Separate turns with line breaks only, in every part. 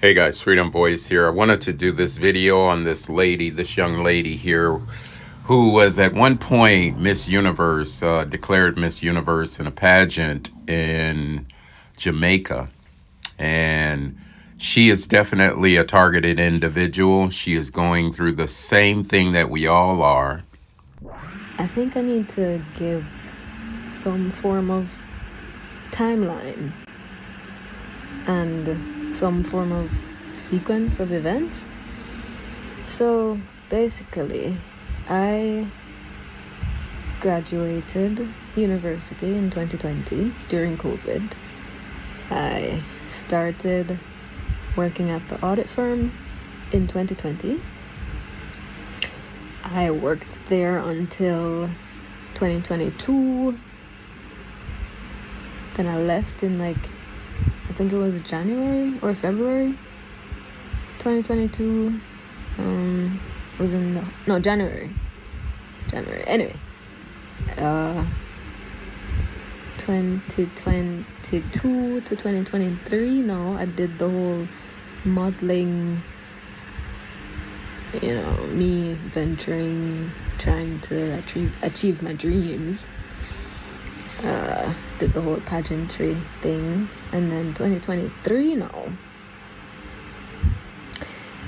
Hey guys, Freedom Voice here. I wanted to do this video on this young lady here, who was at one point Miss Universe, declared Miss Universe in a pageant in Jamaica. And she is definitely a targeted individual. She is going through the same thing that we all are.
I think I need to give some form of timeline and some form of sequence of events. So basically, I graduated university in 2020 during COVID. I started working at the audit firm in 2020. I worked there until 2022. Then I left in I think it was January or February 2022. January. Anyway, 2022 to 2023. No, I did the whole modeling, me venturing, trying to achieve my dreams. Did the whole pageantry thing. And then 2023 now,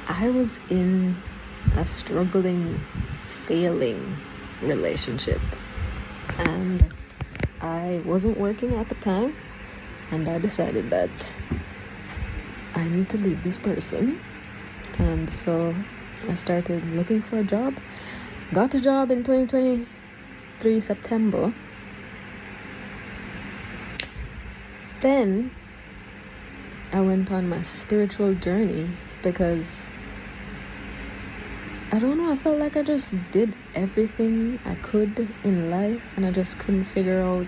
I was in a struggling, failing relationship, and I wasn't working at the time, and I decided that I need to leave this person. And so I started looking for a job. Got a job in 2023 September. Then I went on my spiritual journey because I don't know, I felt like I just did everything I could in life and I just couldn't figure out,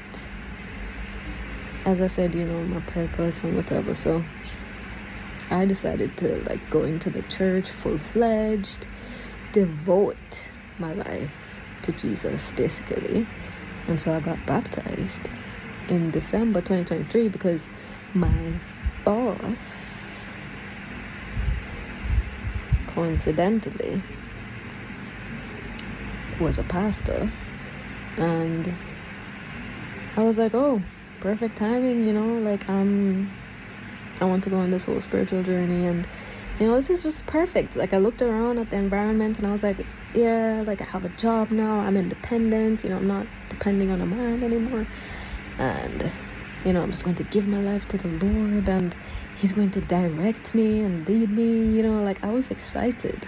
as I said, my purpose and whatever. So I decided to go into the church full-fledged, devote my life to Jesus basically. And so I got baptized in December 2023 because my boss, coincidentally, was a pastor, and I was like, oh, perfect timing, I want to go on this whole spiritual journey, and this is just perfect. I looked around at the environment and I was like, yeah, I have a job now, I'm independent, I'm not depending on a man anymore, and I'm just going to give my life to the Lord, and he's going to direct me and lead me, I was excited,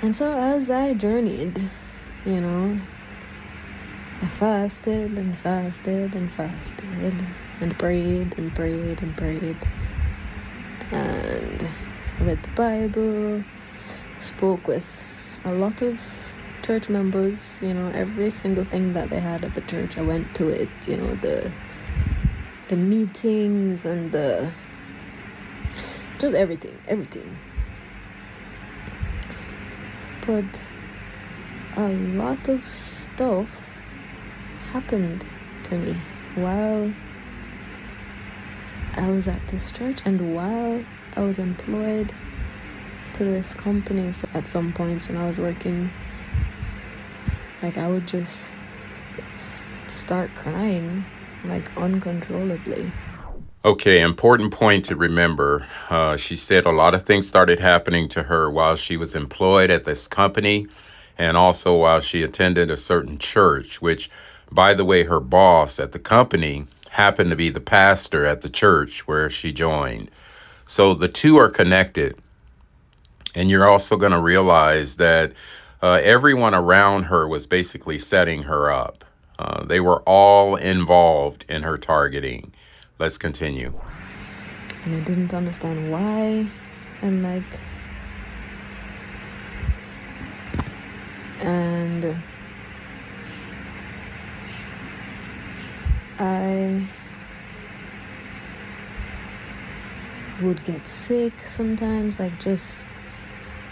And so as I journeyed, I fasted and fasted and fasted and prayed and prayed and prayed and read the Bible, spoke with a lot of church members, every single thing that they had at the church, I went to it, the meetings and just everything. But a lot of stuff happened to me while I was at this church and while I was employed to this company. So at some points when I was working, I would just start crying uncontrollably.
Okay, important point to remember. She said a lot of things started happening to her while she was employed at this company and also while she attended a certain church, which, by the way, her boss at the company happened to be the pastor at the church where she joined. So the two are connected. And you're also going to realize that everyone around her was basically setting her up. They were all involved in her targeting. Let's continue.
And I didn't understand why. And I would get sick sometimes, just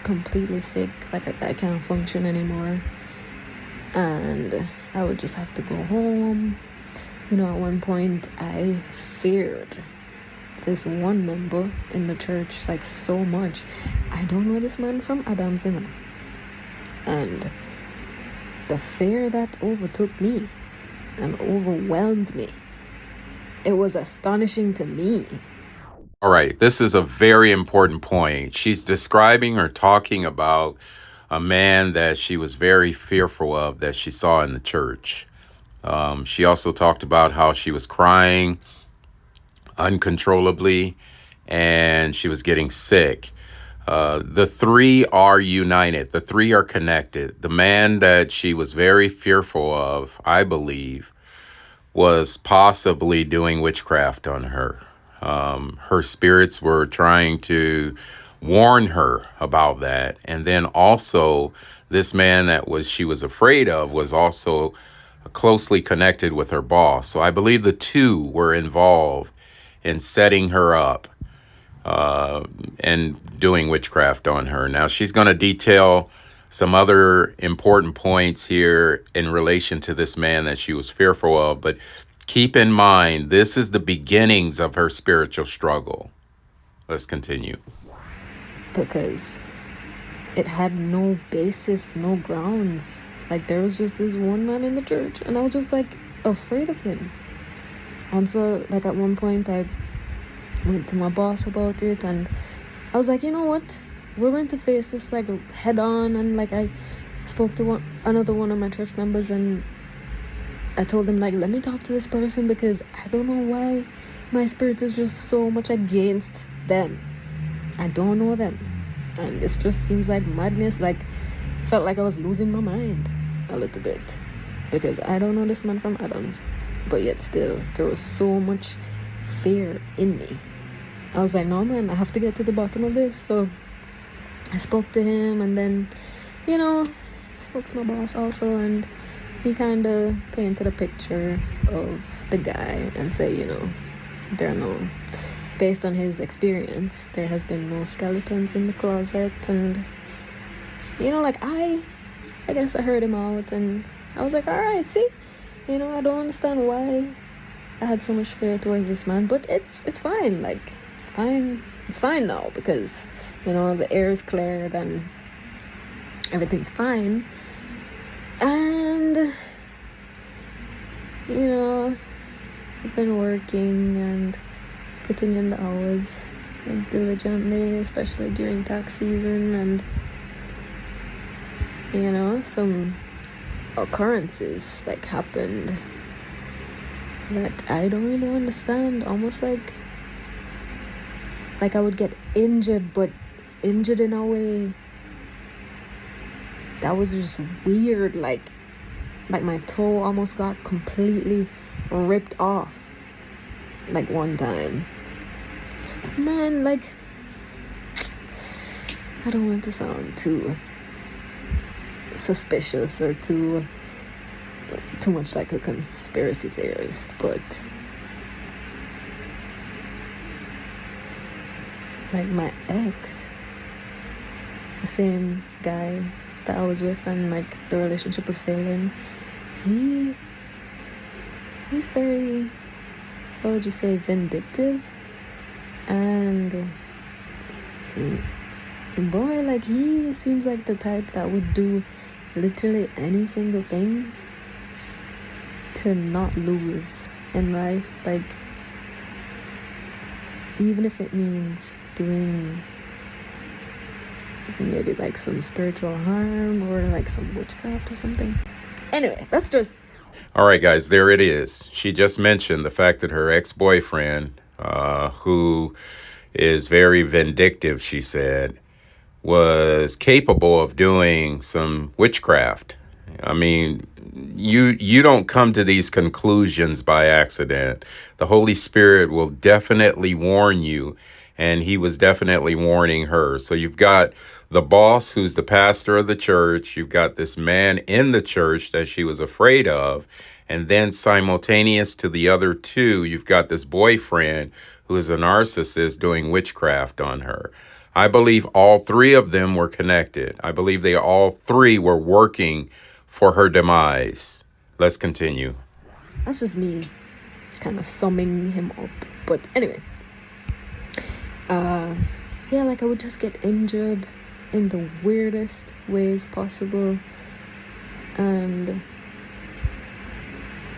completely sick, I can't function anymore, and I would just have to go home. At one point I feared this one member in the church like so much. I don't know this man from Adam's, and the fear that overtook me and overwhelmed me, it was astonishing to me.
All right, this is a very important point. She's describing or talking about a man that she was very fearful of that she saw in the church. She also talked about how she was crying uncontrollably and she was getting sick. The three are united. The three are connected. The man that she was very fearful of, I believe, was possibly doing witchcraft on her. Her spirits were trying to warn her about that. And then also this man that she was afraid of was also closely connected with her boss. So I believe the two were involved in setting her up and doing witchcraft on her. Now she's going to detail some other important points here in relation to this man that she was fearful of, but keep in mind, this is the beginnings of her spiritual struggle. Let's continue.
Because it had no basis, no grounds. Like, there was just this one man in the church, and I was just, like, afraid of him. And so, like, at one point, I went to my boss about it, and I was like, you know what? We're going to face this, like, head on. And, like, I spoke to another one of my church members, and I told them, like, let me talk to this person because I don't know why my spirit is just so much against them. I don't know them. And this just seems like madness. Like, felt like I was losing my mind a little bit because I don't know this man from Adams. But yet still, there was so much fear in me. I was like, no, man, I have to get to the bottom of this. So I spoke to him, and then, spoke to my boss also, and he kind of painted a picture of the guy and say, based on his experience, there has been no skeletons in the closet. And, I guess I heard him out, and I was like, all right, see, I don't understand why I had so much fear towards this man, but it's fine. Like, it's fine now because, the air is cleared and everything's fine. And, I've been working and putting in the hours diligently, especially during tax season, and, some occurrences like happened that I don't really understand. Almost like I would get injured, but injured in a way that was just weird. Like my toe almost got completely ripped off. Like one time, man. Like, I don't want to sound too suspicious or too much like a conspiracy theorist, but like my ex, the same guy that I was with, and like the relationship was failing, he's very, what would you say, vindictive. And boy, like, he seems like the type that would do literally any single thing to not lose in life. Like, even if it means doing maybe like some spiritual harm or like some witchcraft or something. Anyway, that's just...
All right, guys, there it is. She just mentioned the fact that her ex-boyfriend, who is very vindictive, she said, was capable of doing some witchcraft. I mean, you don't come to these conclusions by accident. The Holy Spirit will definitely warn you, and he was definitely warning her. So you've got the boss, who's the pastor of the church. You've got this man in the church that she was afraid of. And then simultaneous to the other two, you've got this boyfriend who is a narcissist doing witchcraft on her. I believe all three of them were connected. I believe they all three were working for her demise. Let's continue.
That's just me kind of summing him up. But anyway, yeah, like I would just get injured in the weirdest ways possible. And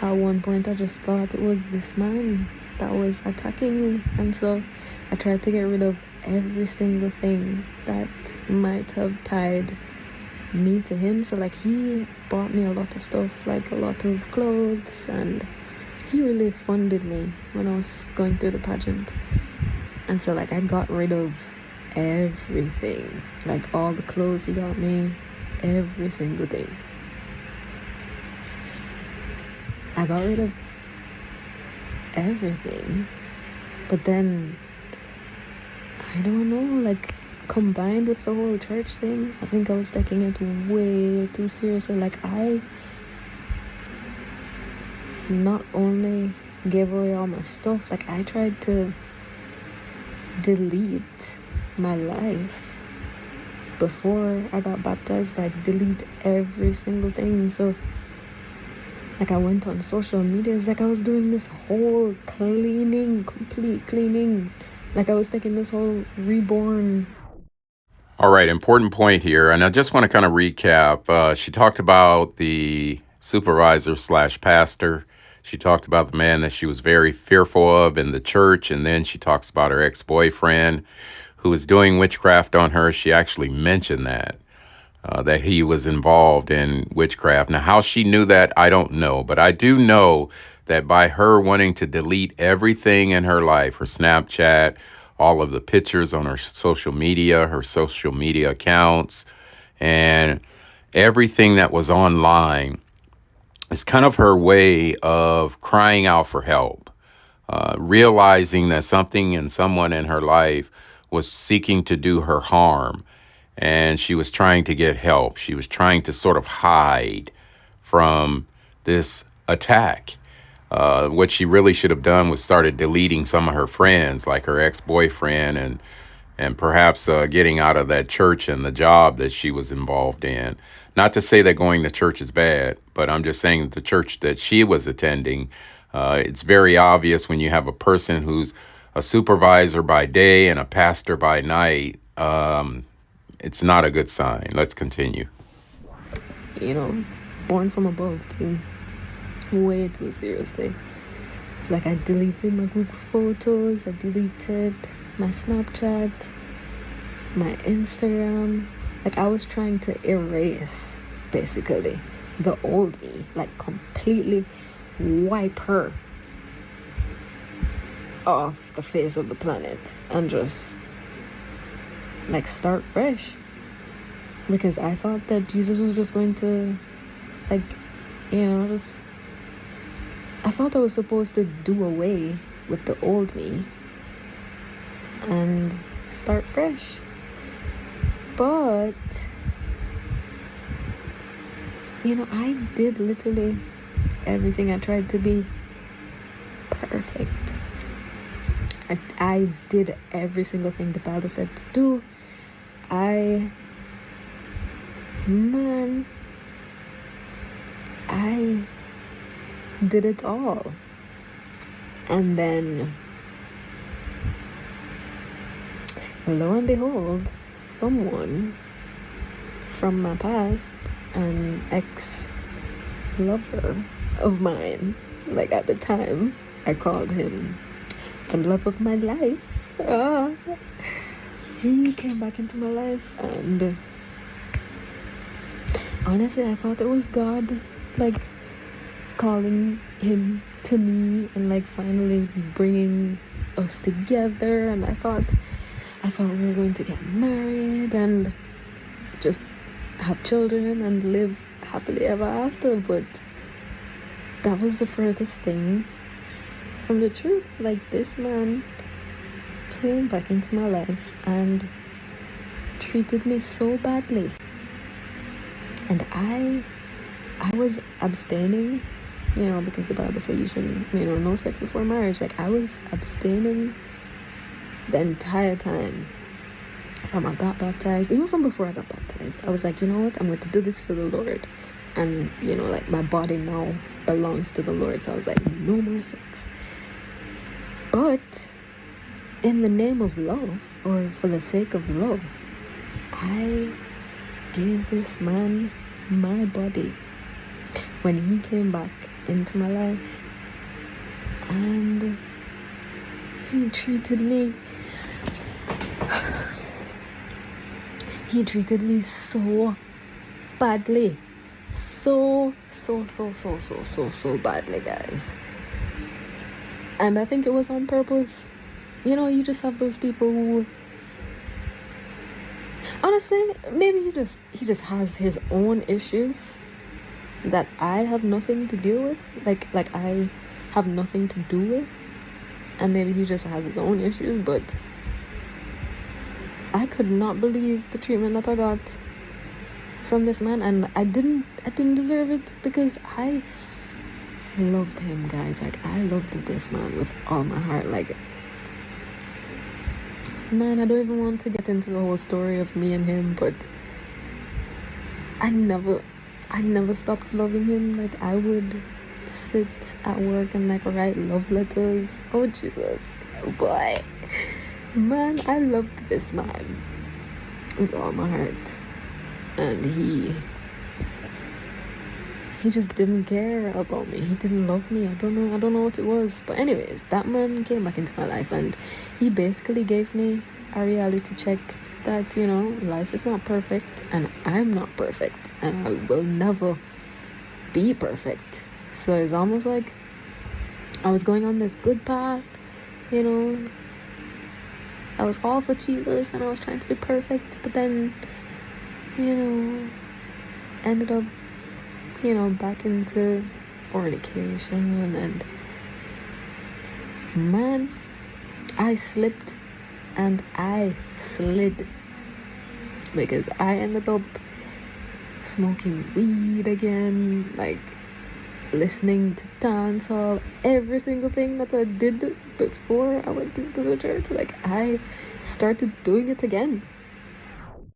at one point I just thought it was this man that was attacking me, and so I tried to get rid of every single thing that might have tied me to him. So like he bought me a lot of stuff, like a lot of clothes, and he really funded me when I was going through the pageant. And so like I got rid of everything, like all the clothes he got me, every single thing. I got rid of everything. But then, I don't know, like combined with the whole church thing, I think I was taking it way too seriously. Like I not only gave away all my stuff, like I tried to delete my life before I got baptized, like delete every single thing. So like I went on social media, it's like I was doing this whole cleaning, complete cleaning, like I was taking this whole reborn.
All right, important point here. And I just want to kind of recap. She talked about the supervisor slash pastor. She talked about the man that she was very fearful of in the church. And then she talks about her ex-boyfriend who was doing witchcraft on her. She actually mentioned that he was involved in witchcraft. Now, how she knew that, I don't know. But I do know that by her wanting to delete everything in her life, her Snapchat, all of the pictures on her social media accounts, and everything that was online, is kind of her way of crying out for help, realizing that something and someone in her life was seeking to do her harm. And she was trying to get help. She was trying to sort of hide from this attack. What she really should have done was started deleting some of her friends, like her ex-boyfriend, and perhaps getting out of that church and the job that she was involved in. Not to say that going to church is bad, but I'm just saying that the church that she was attending, it's very obvious when you have a person who's a supervisor by day and a pastor by night. It's not a good sign. Let's continue.
Born from above too, way too seriously. It's like I deleted my group photos, I deleted my Snapchat, my Instagram. Like I was trying to erase, basically, the old me, like completely wipe her off the face of the planet and just like start fresh. Because I thought that Jesus was just going to I thought I was supposed to do away with the old me and start fresh. But I did literally everything. I tried to be perfect. I did every single thing the Bible said to do. I did it all. And then, lo and behold, someone from my past, an ex-lover of mine, like at the time, I called him the love of my life. He came back into my life, and honestly, I thought it was God, like, calling him to me and like finally bringing us together. And I thought we were going to get married and just have children and live happily ever after. But that was the furthest thing from the truth. Like, this man came back into my life and treated me so badly, and I was abstaining, because the Bible says you shouldn't, no sex before marriage. Like, I was abstaining the entire time from I got baptized. Even from before I got baptized, I was like, you know what, I'm going to do this for the Lord. And like, my body now belongs to the Lord. So I was like, no more sex. But in the name of love, or for the sake of love, I gave this man my body when he came back into my life, and he treated me so badly, so badly, guys. And I think it was on purpose. You know, you just have those people who, honestly, maybe he just has his own issues that I have nothing to deal with, like I have nothing to do with, and maybe he just has his own issues. But I could not believe the treatment that I got from this man, and I didn't deserve it, because I loved him, guys. Like, I loved this man with all my heart. Like, man, I don't even want to get into the whole story of me and him, but I never stopped loving him. Like, I would sit at work and like write love letters. Oh Jesus, oh boy, man, I loved this man with all my heart, and he just didn't care about me. He didn't love me. I don't know what it was. But anyways, that man came back into my life, and he basically gave me a reality check that, you know, life is not perfect, and I'm not perfect, and I will never be perfect. So it's almost like I was going on this good path, you know. I was all for Jesus, and I was trying to be perfect, but then, you know, ended up, you know, back into fornication, and man, I slipped and I slid, because I ended up smoking weed again, like listening to dancehall, every single thing that I did before I went into the church. Like, I started doing it again.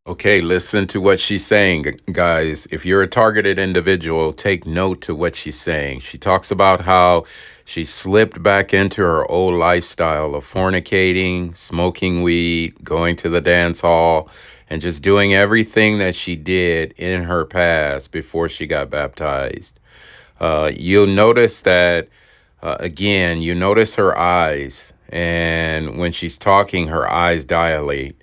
Okay, listen to what she's saying, guys. If you're a targeted individual, take note to what she's saying. She talks about how she slipped back into her old lifestyle of fornicating, smoking weed, going to the dance hall, and just doing everything that she did in her past before she got baptized. You'll notice that, again, you notice her eyes, and when she's talking, her eyes dilate.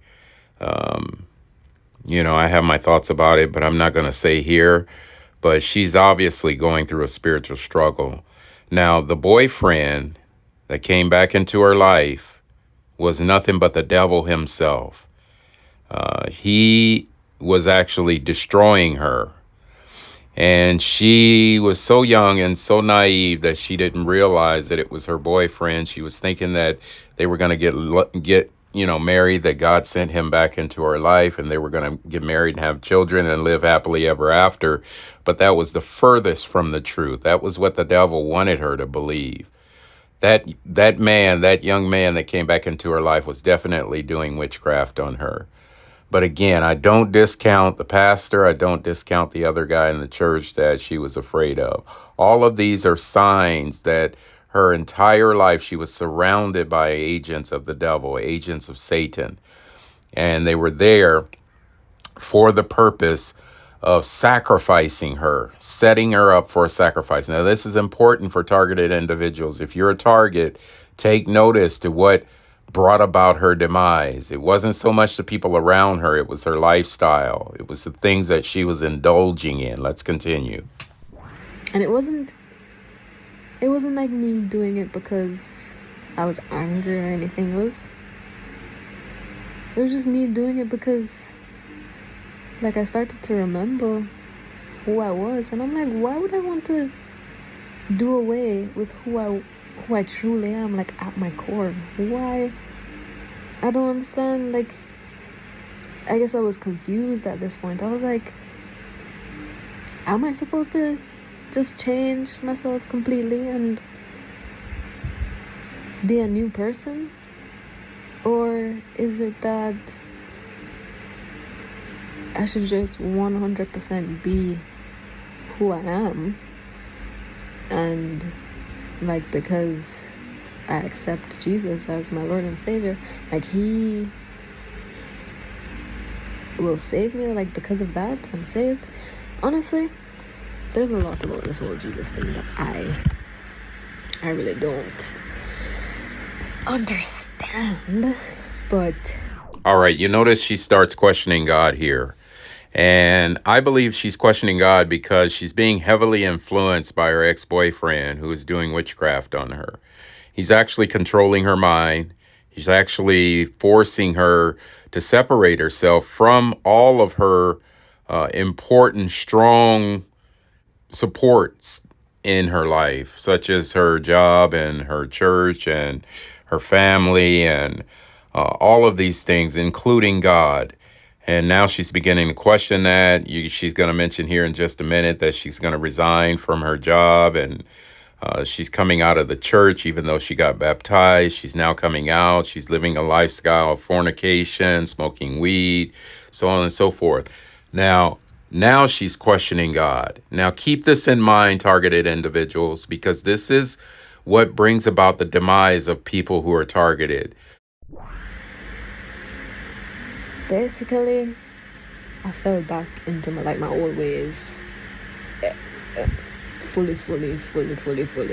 You know, I have my thoughts about it, but I'm not going to say here. But she's obviously going through a spiritual struggle. Now, the boyfriend that came back into her life was nothing but the devil himself. He was actually destroying her. And she was so young and so naive that she didn't realize that it was her boyfriend. She was thinking that they were going to get married, that God sent him back into her life, and they were going to get married and have children and live happily ever after. But that was the furthest from the truth. That was what the devil wanted her to believe. That young man that came back into her life was definitely doing witchcraft on her. But again, I don't discount the pastor. I don't discount the other guy in the church that she was afraid of. All of these are signs that her entire life she was surrounded by agents of the devil, agents of Satan. And they were there for the purpose of sacrificing her, setting her up for a sacrifice. Now, this is important for targeted individuals. If you're a target, take notice to what brought about her demise. It wasn't so much the people around her, it was her lifestyle. It was the things that she was indulging in. Let's continue.
And it wasn't like me doing it because I was angry or anything. It was just me doing it because, like, I started to remember who I was, and I'm like, why would I want to do away with who I truly am, like, at my core? Why? I don't understand. Like, I guess I was confused at this point. I was like, am I supposed to just change myself completely and be a new person? Or is it that I should just 100% be who I am, and, like, because I accept Jesus as my Lord and Savior, like he will save me, like because of that I'm saved. Honestly, there's a lot about this whole Jesus thing that I really don't understand. But
All right, you notice she starts questioning God here. And I believe she's questioning God because she's being heavily influenced by her ex-boyfriend who is doing witchcraft on her. He's actually controlling her mind. He's actually forcing her to separate herself from all of her important, strong supports in her life, such as her job and her church and her family and all of these things, including God. And now she's beginning to question that. She's going to mention here in just a minute that she's going to resign from her job, and she's coming out of the church, even though she got baptized. She's now coming out. She's living a lifestyle of fornication, smoking weed, so on and so forth. Now she's questioning God. Now keep this in mind, targeted individuals, because this is what brings about the demise of people who are targeted.
basically, I fell back into my old ways. Fully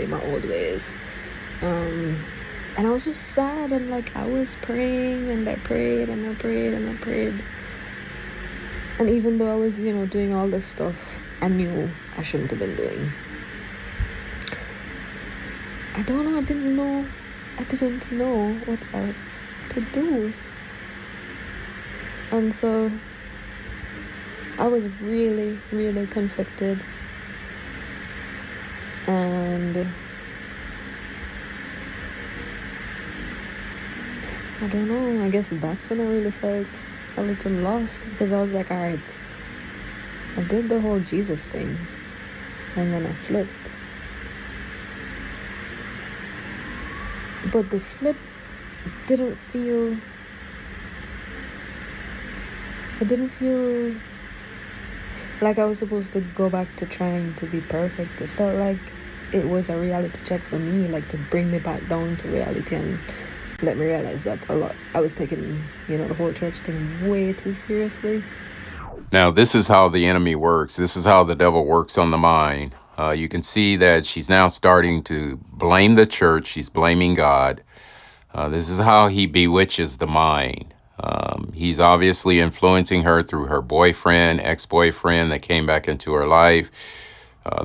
my old ways. And I was just sad, and like I was praying and I prayed and I prayed and I prayed. And even though I was, doing all this stuff I knew I shouldn't have been doing, I don't know, I didn't know what else to do. And so I was really, really conflicted. And I don't know, I guess that's when I really felt a little lost, because I was like, all right, I did the whole Jesus thing and then I slipped. But the slip didn't feel like I was supposed to go back to trying to be perfect. It felt like it was a reality check for me, like to bring me back down to reality and let me realize that I was taking, the whole church thing way too seriously.
Now, this is how the enemy works. This is how the devil works on the mind. You can see that she's now starting to blame the church. She's blaming God. This is how he bewitches the mind. He's obviously influencing her through her ex-boyfriend that came back into her life.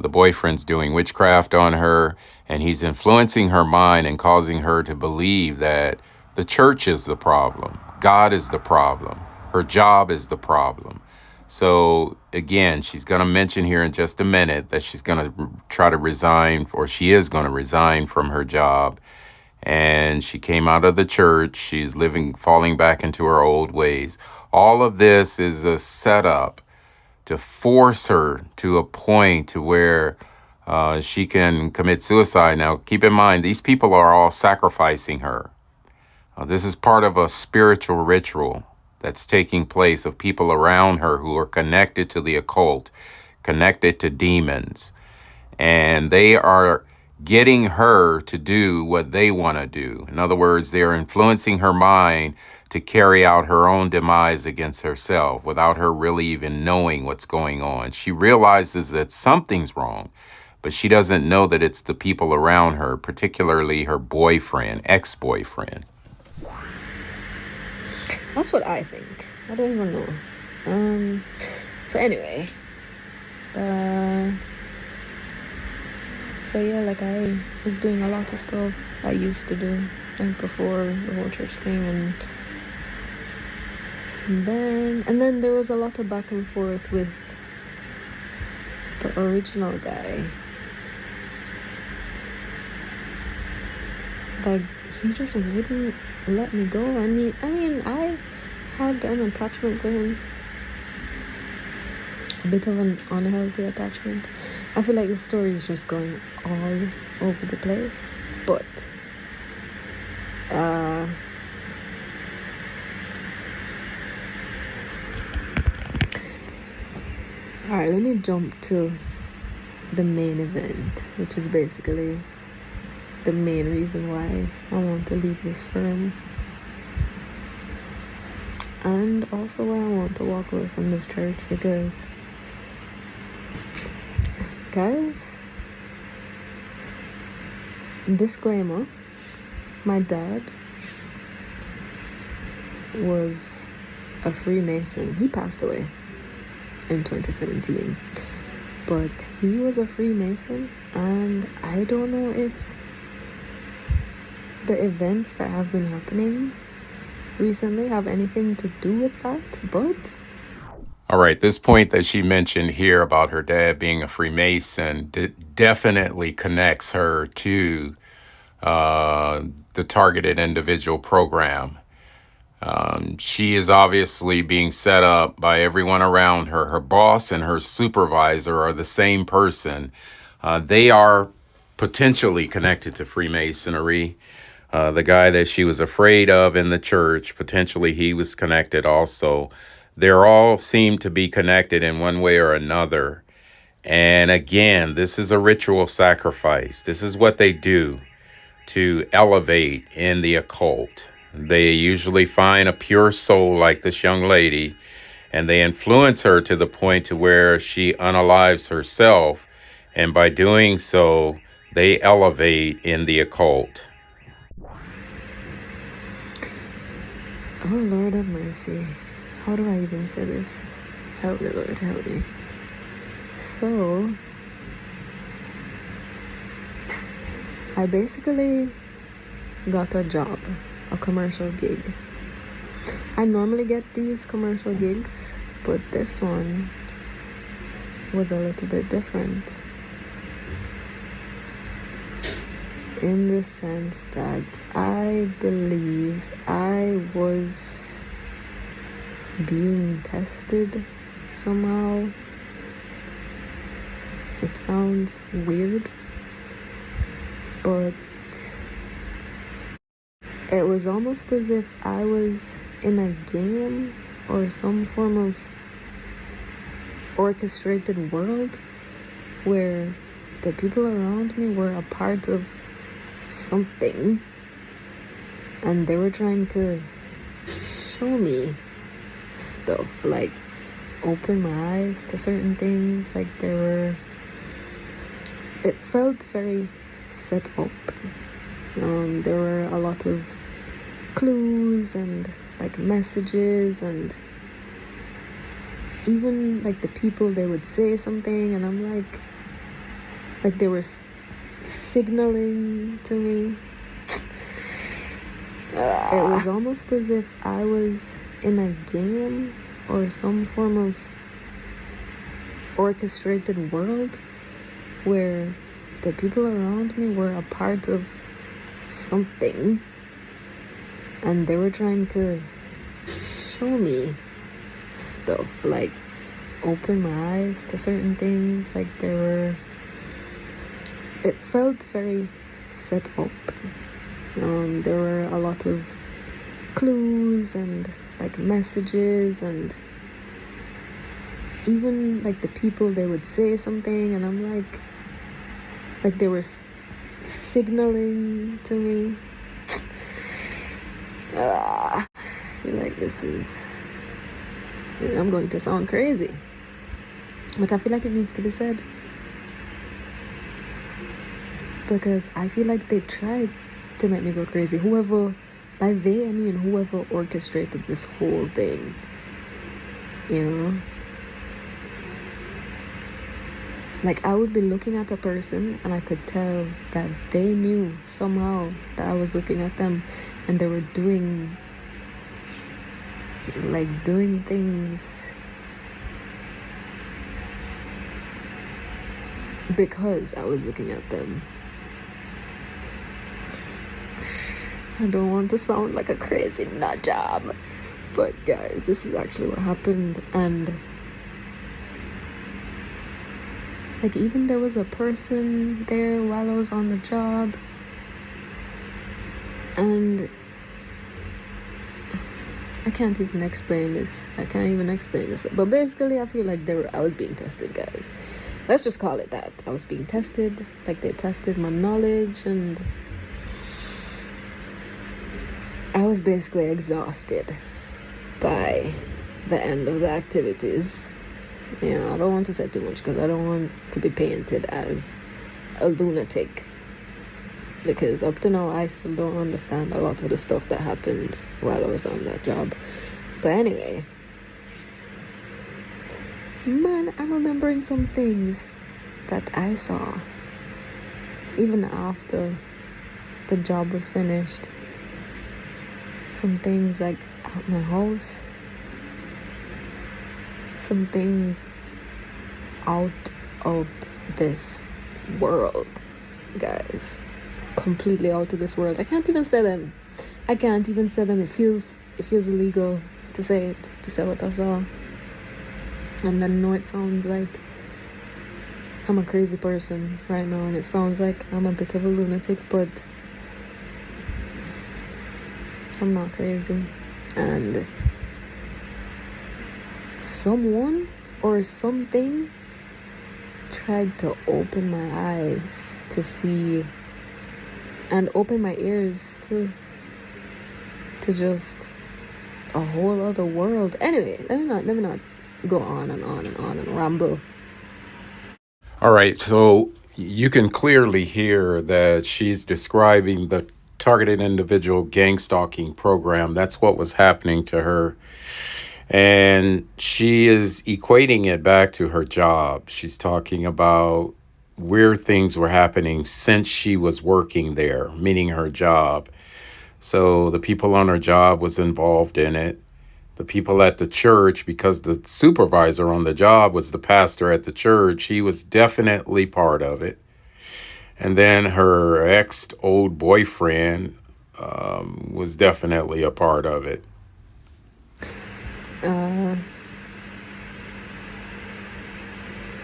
The boyfriend's doing witchcraft on her, and he's influencing her mind and causing her to believe that the church is the problem. God is the problem. Her job is the problem. So again, she's going to mention here in just a minute that she's going to try to resign, or she is going to resign from her job. And she came out of the church. She's falling back into her old ways. All of this is a setup to force her to a point to where she can commit suicide. Now, keep in mind, these people are all sacrificing her. This is part of a spiritual ritual that's taking place of people around her who are connected to the occult, connected to demons. And they are getting her to do what they want to do. In other words, they are influencing her mind to carry out her own demise against herself without her really even knowing what's going on. She realizes that something's wrong, but she doesn't know that it's the people around her, particularly her ex-boyfriend.
That's what I think. I don't even know. So anyway, so yeah, like I was doing a lot of stuff I used to do like before the whole church thing, and then there was a lot of back and forth with the original guy. Like, he just wouldn't let me go. I mean, I had an attachment to him. A bit of an unhealthy attachment. I feel like the story is just going all over the place. But, alright, let me jump to the main event, which is basically the main reason why I want to leave this firm. And also why I want to walk away from this church, because, guys, disclaimer, my dad was a Freemason. He passed away in 2017, but he was a Freemason, and I don't know if the events that have been happening recently have anything to do with that, but...
All right, this point that she mentioned here about her dad being a Freemason definitely connects her to the targeted individual program. She is obviously being set up by everyone around her. Her boss and her supervisor are the same person. They are potentially connected to Freemasonry. The guy that she was afraid of in the church, potentially he was connected also. They're all seem to be connected in one way or another. And again, this is a ritual sacrifice. This is what they do to elevate in the occult. They usually find a pure soul like this young lady, and they influence her to the point to where she unalives herself. And by doing so, they elevate in the occult.
Oh, Lord have mercy. How do I even say this? Help me, Lord, help me. So, I basically got a job, a commercial gig. I normally get these commercial gigs, but this one was a little bit different. In the sense that I believe I was being tested somehow. It sounds weird, but it was almost as if I was in a game or some form of orchestrated world where the people around me were a part of something, and they were trying to show me stuff, like open my eyes to certain things. Like it felt very set up. There were a lot of clues and like messages, and even like the people, they would say something and I'm like they were signaling to me. It was almost as if I was in a game or some form of orchestrated world where the people around me were a part of something, and they were trying to show me stuff, like open my eyes to certain things. Like it felt very set up. There were a lot of clues and like messages, and even like the people, they would say something and I'm like they were signaling to me. I feel like I'm going to sound crazy, but I feel like it needs to be said, because I feel like they tried to make me go crazy. Whoever, by they I mean whoever orchestrated this whole thing, you know? Like, I would be looking at a person and I could tell that they knew somehow that I was looking at them, and they were doing things because I was looking at them. I don't want to sound like a crazy nut job, but guys, this is actually what happened. And like, even there was a person there while I was on the job, and I can't even explain this. But basically, I feel like I was being tested, guys. Let's just call it that. I was being tested. Like, they tested my knowledge and was basically exhausted by the end of the activities. You know, I don't want to say too much because I don't want to be painted as a lunatic, because up to now I still don't understand a lot of the stuff that happened while I was on that job. But anyway, man, I'm remembering some things that I saw even after the job was finished. Some things like at my house, some things out of this world, guys. Completely out of this world. I can't even say them. It feels illegal to say what I saw. And I know it sounds like I'm a crazy person right now, and it sounds like I'm a bit of a lunatic, but I'm not crazy. And someone or something tried to open my eyes to see, and open my ears too, to just a whole other world. Anyway, let me not go on and ramble.
All right, so you can clearly hear that she's describing the targeted individual gang stalking program. That's what was happening to her. And she is equating it back to her job. She's talking about where things were happening since she was working there, meaning her job. So the people on her job was involved in it. The people at the church, because the supervisor on the job was the pastor at the church, he was definitely part of it. And then her old boyfriend was definitely a part of it.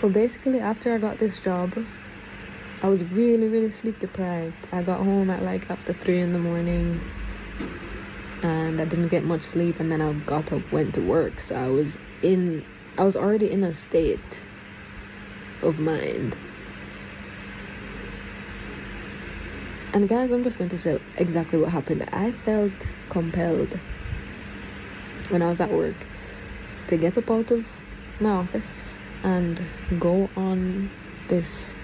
Well, basically, after I got this job, I was really, really sleep deprived. I got home at like after 3 in the morning, and I didn't get much sleep, and then I got up, went to work. So I was already in a state of mind. And guys, I'm just going to say exactly what happened. I felt compelled when I was at work to get up out of my office and go on this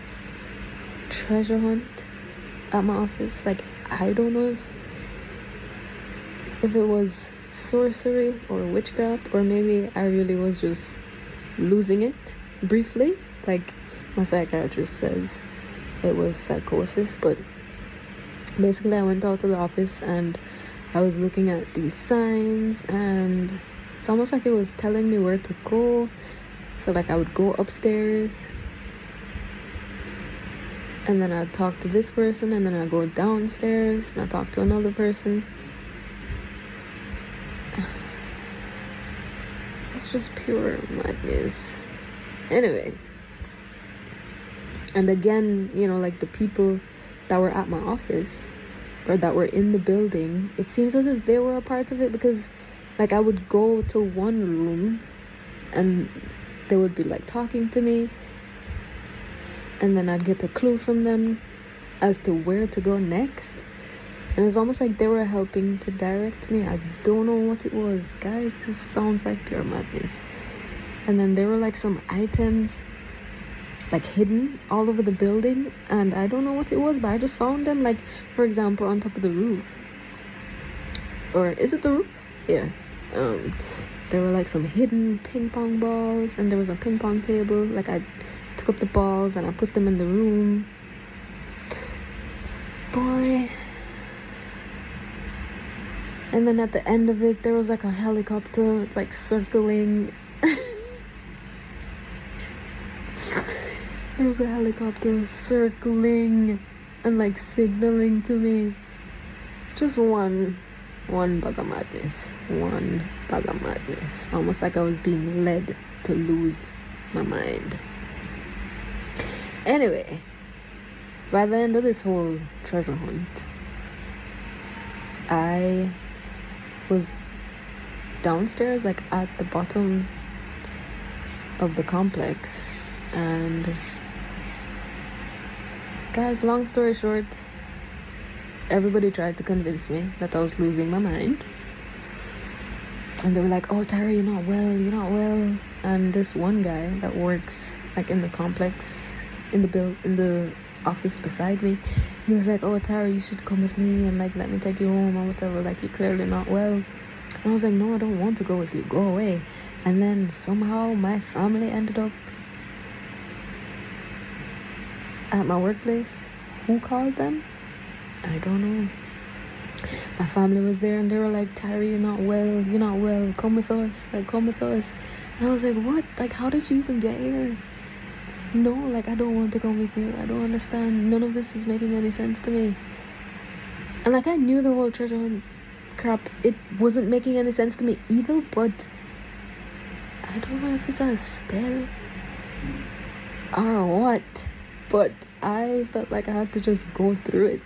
treasure hunt at my office. Like, I don't know if it was sorcery or witchcraft, or maybe I really was just losing it briefly. Like my psychiatrist says, it was psychosis. But basically, I went out of the office and I was looking at these signs, and it's almost like it was telling me where to go. So like I would go upstairs, and then I'd talk to this person, and then I'd go downstairs and I'd talk to another person. It's just pure madness. Anyway, and again, you know, like the people that were at my office or that were in the building, it seems as if they were a part of it, because like I would go to one room and they would be like talking to me, and then I'd get a clue from them as to where to go next, and it's almost like they were helping to direct me. I don't know what it was, guys. This sounds like pure madness. And then there were like some items like hidden all over the building, and I don't know what it was, but I just found them. Like, for example, on top of the roof, or is it the roof? Yeah. There were like some hidden ping pong balls, and there was a ping pong table. Like, I took up the balls and I put them in the room. Boy. And then at the end of it, there was like a helicopter like circling. There was a helicopter circling and like signaling to me. Just one bag of madness. One bag of madness. Almost like I was being led to lose my mind. Anyway, by the end of this whole treasure hunt, I was downstairs, like at the bottom of the complex, and guys, long story short, everybody tried to convince me that I was losing my mind. And they were like, oh, Tyra, you're not well. And this one guy that works like in the complex, in the office beside me, he was like, oh, Tyra, you should come with me and like let me take you home or whatever, like you're clearly not well. And I was like, no, I don't want to go with you, go away. And then somehow my family ended up at my workplace. Who called them? I don't know. My family was there and they were like, Tyra, you're not well, come with us, like come with us. And I was like, what? Like, how did you even get here? No, like, I don't want to come with you. I don't understand. None of this is making any sense to me. And like, I knew the whole church crap, it wasn't making any sense to me either, but I don't know if it's a spell or what, but I felt like I had to just go through it.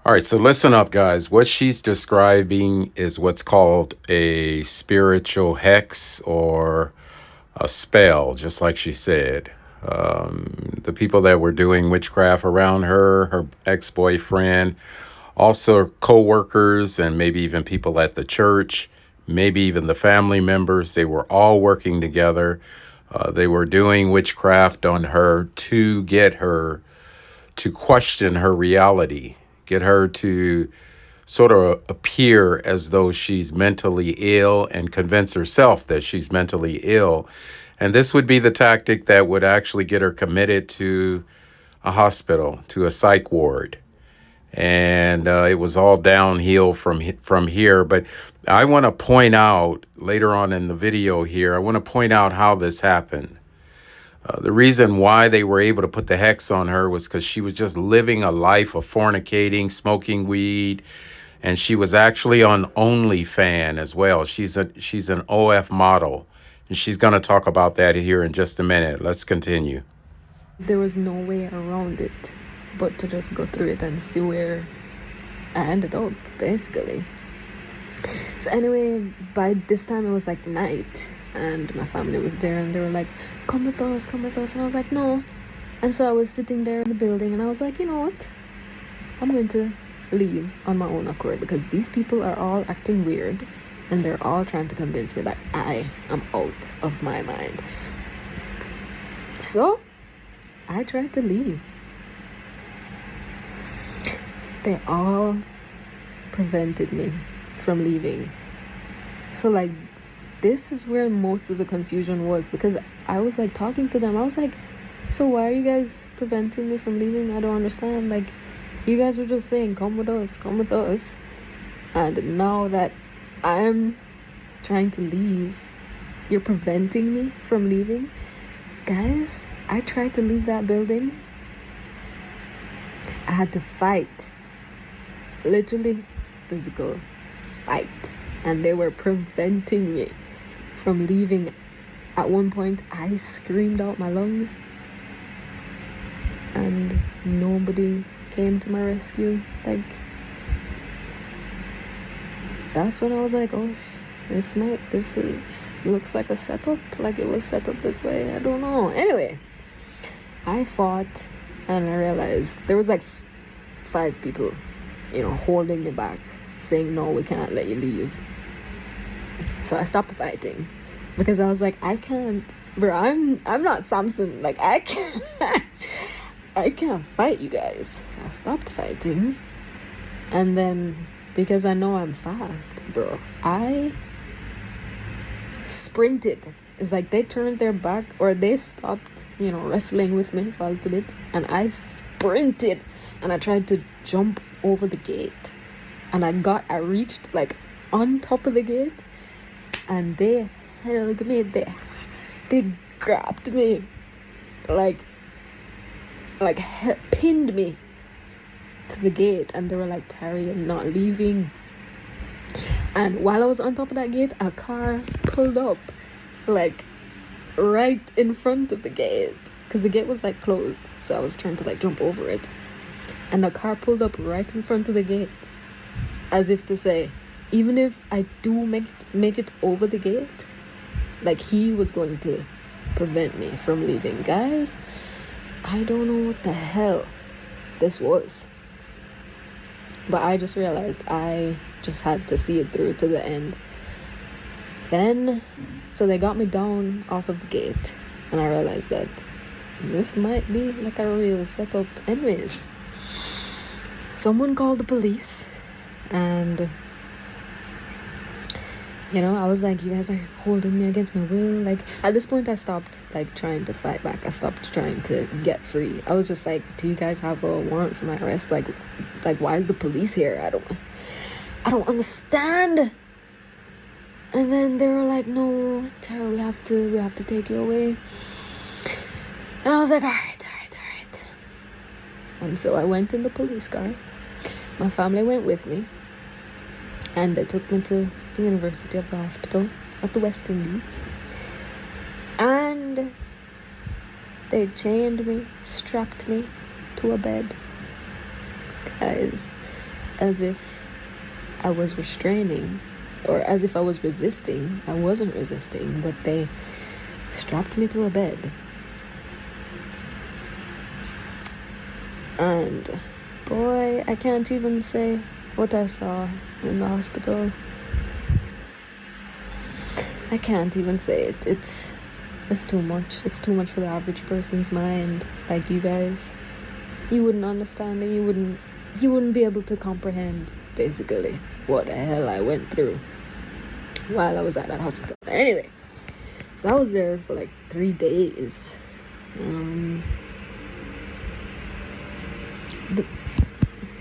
All right, so listen up, guys. What she's describing is what's called a spiritual hex or a spell, just like she said. The people that were doing witchcraft around her ex-boyfriend, also co-workers, and maybe even people at the church, maybe even the family members, they were all working together. They were doing witchcraft on her to get her to question her reality, get her to sort of appear as though she's mentally ill and convince herself that she's mentally ill. And this would be the tactic that would actually get her committed to a hospital, to a psych ward. And it was all downhill from here. But I want to point out later on in the video here, I want to point out how this happened. The reason why they were able to put the hex on her was because she was just living a life of fornicating, smoking weed, and she was actually on OnlyFans as well. She's an OF model, and she's going to talk about that here in just a minute. Let's continue.
There was no way around it but to just go through it and see where I ended up, basically. So anyway, by this time it was like night and my family was there and they were like, come with us. And I was like, no. And so I was sitting there in the building and I was like, you know what? I'm going to leave on my own accord because these people are all acting weird and they're all trying to convince me that I am out of my mind. So I tried to leave. They all prevented me from leaving. So like, this is where most of the confusion was, because I was like talking to them. I was like, so why are you guys preventing me from leaving? I don't understand. Like, you guys were just saying, come with us. And now that I'm trying to leave, you're preventing me from leaving. Guys, I tried to leave that building. I had to fight. Literally physical fight. And they were preventing me from leaving. At one point, I screamed out my lungs. And nobody came to my rescue. Like, that's when I was like, oh, this looks like a setup. Like it was set up this way. I don't know. Anyway, I fought and I realized there was like 5 people, holding me back, saying, no, we can't let you leave. So I stopped fighting because I was like, I can't, bro, I'm not Samson. Like, I can't fight you guys. So I stopped fighting. And then, because I know I'm fast, bro, I sprinted. It's like they turned their back or they stopped, wrestling with me for a little bit. And I sprinted and I tried to jump over the gate. And I reached like on top of the gate. And they held me. They grabbed me. Like pinned me to the gate. And they were like, Tyra, you're not leaving. And while I was on top of that gate, a car pulled up, like, right in front of the gate. Because the gate was, like, closed. So I was trying to, like, jump over it. And the car pulled up right in front of the gate. As if to say, even if I do make it over the gate, like, he was going to prevent me from leaving. Guys, I don't know what the hell this was. But I just realized I just had to see it through to the end. Then, so they got me down off of the gate, and I realized that this might be like a real setup. Anyways, someone called the police, and I was like, you guys are holding me against my will. Like, at this point I stopped like trying to fight back. I stopped trying to get free. I was just like, do you guys have a warrant for my arrest? Like why is the police here? I don't understand. And then they were like, no, Tyra, we have to take you away. And I was like, all right. And so I went in the police car. My family went with me. And they took me to the University of the Hospital of the West Indies. And they chained me, strapped me to a bed. Guys, as if I was restraining, or as if I was resisting. I wasn't resisting, but they strapped me to a bed. And boy, I can't even say what I saw in the hospital. I can't even say it. It's too much. It's too much for the average person's mind. Like, you guys, you wouldn't understand it. You wouldn't be able to comprehend basically what the hell I went through while I was at that hospital. Anyway, so I was there for like 3 days.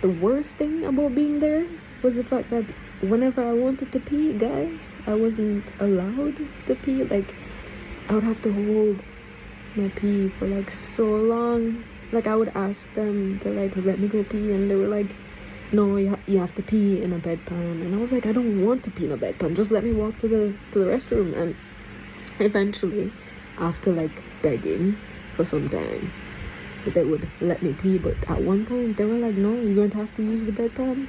The worst thing about being there was the fact that whenever I wanted to pee, guys, I wasn't allowed to pee. Like, I would have to hold my pee for like so long. Like, I would ask them to like let me go pee, and they were like, no, you have to pee in a bedpan. And I was like, I don't want to pee in a bedpan, just let me walk to the restroom. And eventually, after like begging for some time, they would let me pee. But at one point they were like, no, you're going to have to use the bedpan.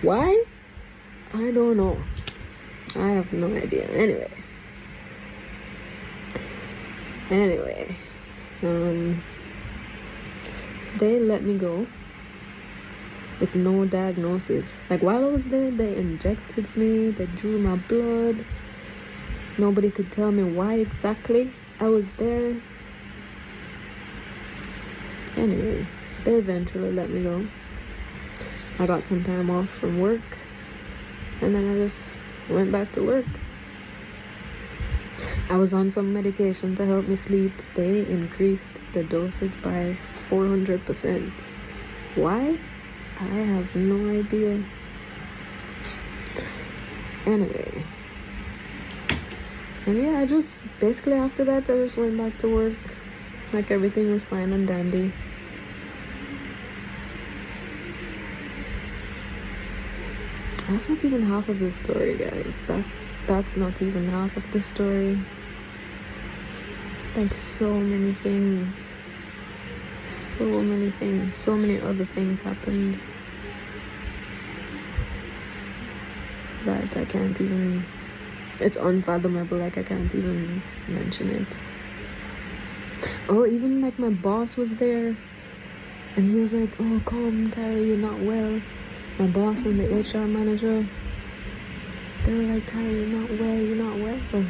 Why? I don't know. I have no idea. Anyway, they let me go with no diagnosis. Like, while I was there, they injected me, they drew my blood. Nobody could tell me why exactly I was there. Anyway, they eventually let me go. I got some time off from work, and then I just went back to work. I was on some medication to help me sleep. They increased the dosage by 400%. Why? I have no idea. Anyway. And yeah, I just, basically after that, I just went back to work. Like, everything was fine and dandy. That's not even half of the story, guys. That's not even half of the story. Like, so many things. So many other things happened that I can't even, it's unfathomable. Like, I can't even mention it. Oh, even like my boss was there, and he was like, oh, come, Tyra, you're not well. My boss and the HR manager, they were like, Tyra, you're not well.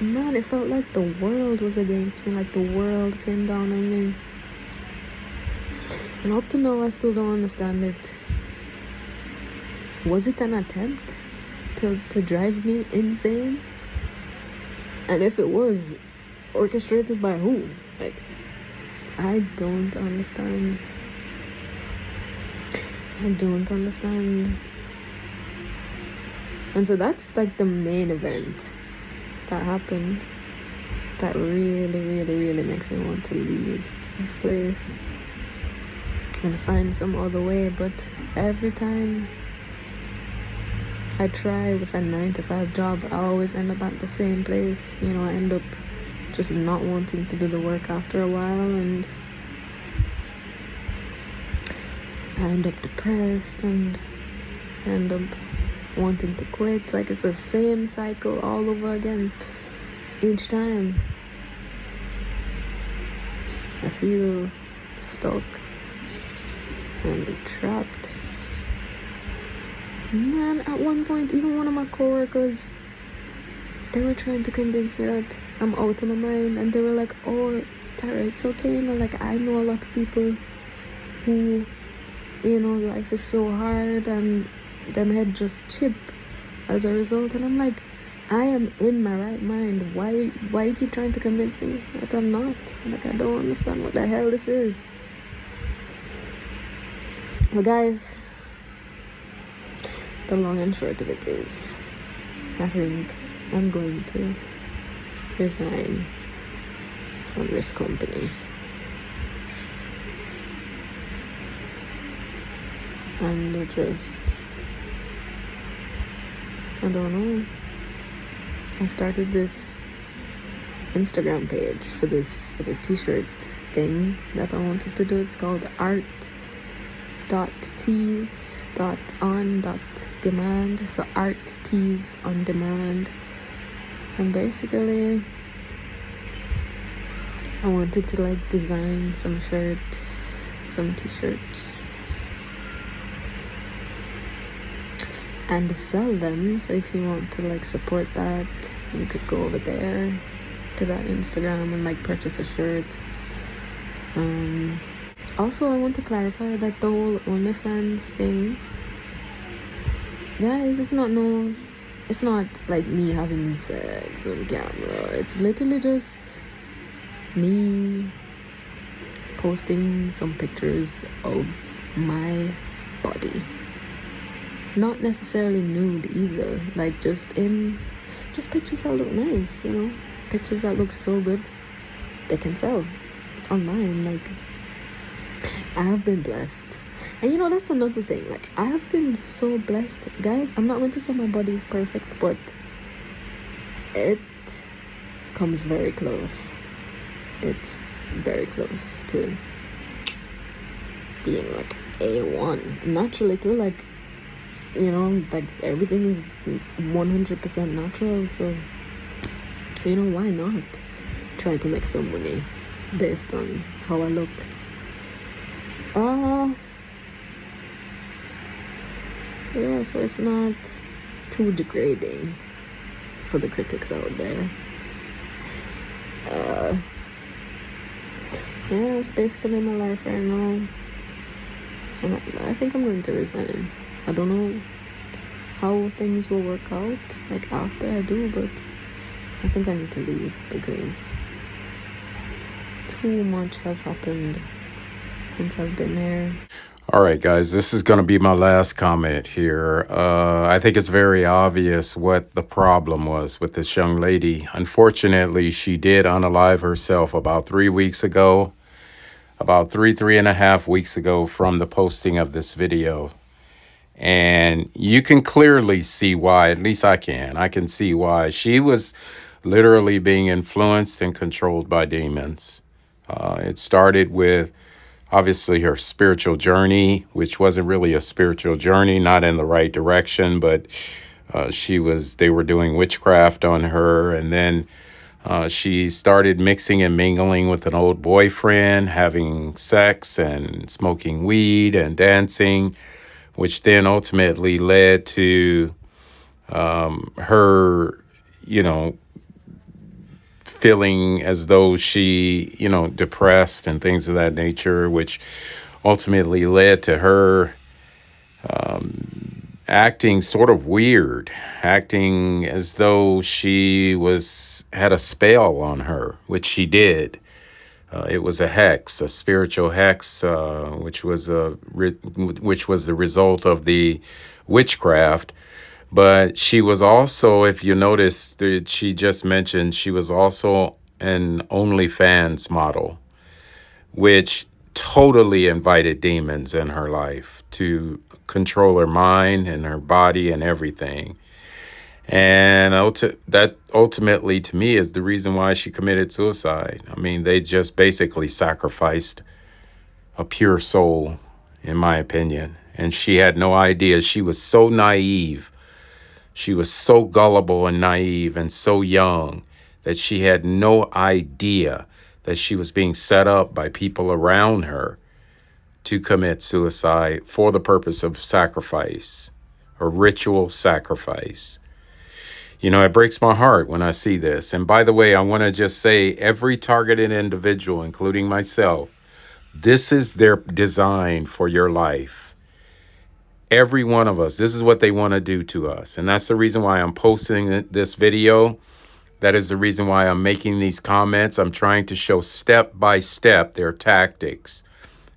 Man, it felt like the world was against me, like the world came down on me. And up to now, I still don't understand it. Was it an attempt to drive me insane? And if it was, orchestrated by who? Like, I don't understand. And so that's like the main event that happened that really makes me want to leave this place and find some other way. But every time I try with a 9-to-5 job, I always end up at the same place. I end up just not wanting to do the work after a while, and I end up depressed and end up wanting to quit. Like, it's the same cycle all over again each time. I feel stuck. and trapped. Man, at one point, even one of my coworkers, they were trying to convince me that I'm out of my mind, and they were like, "Oh, Tyra, it's okay, like, I know a lot of people who, life is so hard and them head just chip as a result." And I'm like, I am in my right mind. Why you keep trying to convince me that I'm not? Like, I don't understand what the hell this is. But guys, the long and short of it is, I think I'm going to resign from this company. And I don't know. I started this Instagram page for the t-shirt thing that I wanted to do. It's called art.tees.on.demand. So art tees on demand. And basically, I wanted to like design some shirts, some t-shirts, and sell them. So if you want to like support that, you could go over there to that Instagram and like purchase a shirt. Also, I want to clarify that the whole OnlyFans thing, guys, it's not like me having sex on camera. It's literally just me posting some pictures of my body. Not necessarily nude either, like just pictures that look nice, pictures that look so good they can sell online. Like, I have been blessed. And that's another thing, like, I have been so blessed, guys. I'm not going to say my body is perfect, but it comes very close. It's very close to being like A1 naturally too. Like, like everything is 100% natural. So why not try to make some money based on how I look? Yeah, so it's not too degrading for the critics out there. Yeah, that's basically my life right now. And I think I'm going to resign. I don't know how things will work out, like, after I do, but I think I need to leave because too much has happened since I've been here.
All right, guys, this is going to be my last comment here. I think it's very obvious what the problem was with this young lady. Unfortunately, she did unalive herself about 3 weeks ago, about three and a half weeks ago from the posting of this video. And you can clearly see why, at least I can. I can see why. She was literally being influenced and controlled by demons. It started with, obviously, her spiritual journey, which wasn't really a spiritual journey, not in the right direction, but they were doing witchcraft on her. And then she started mixing and mingling with an old boyfriend, having sex and smoking weed and dancing, which then ultimately led to her, feeling as though she, depressed and things of that nature, which ultimately led to her acting sort of weird, acting as though she had a spell on her, which she did. It was a hex, a spiritual hex, which was the result of the witchcraft. But she was also, if you notice, she just mentioned she was also an OnlyFans model, which totally invited demons in her life to control her mind and her body and everything. And that ultimately, to me, is the reason why she committed suicide. I mean, they just basically sacrificed a pure soul, in my opinion. And she had no idea. She was so naive. She was so gullible and naive and so young that she had no idea that she was being set up by people around her to commit suicide for the purpose of sacrifice or ritual sacrifice. You know, it breaks my heart when I see this. And by the way, I want to just say every targeted individual, including myself, this is their design for your life. Every one of us, this is what they want to do to us. And that's the reason why I'm posting this video. That is the reason why I'm making these comments. I'm trying to show step by step their tactics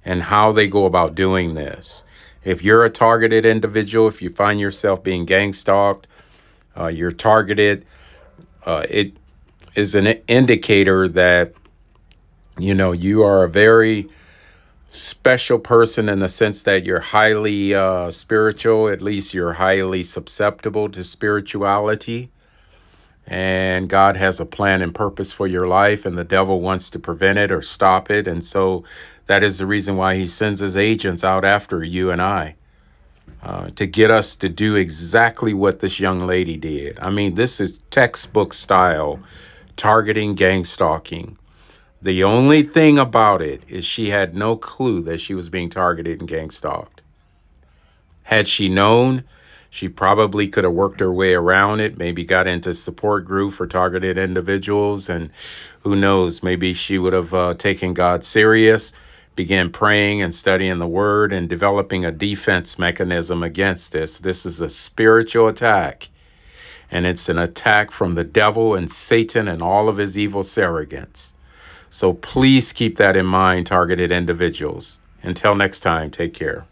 and how they go about doing this. If you're a targeted individual, if you find yourself being gangstalked, you're targeted, it is an indicator that, you know, you are a very special person in the sense that you're highly spiritual, at least you're highly susceptible to spirituality. And God has a plan and purpose for your life, and the devil wants to prevent it or stop it. And so that is the reason why he sends his agents out after you and I, to get us to do exactly what this young lady did. I mean, this is textbook style targeting, gang stalking. The only thing about it is she had no clue that she was being targeted and gang stalked. Had she known, she probably could have worked her way around it, maybe got into support group for targeted individuals, and who knows, maybe she would have taken God serious, began praying and studying the word and developing a defense mechanism against this. This is a spiritual attack, and it's an attack from the devil and Satan and all of his evil surrogates. So please keep that in mind, targeted individuals. Until next time, take care.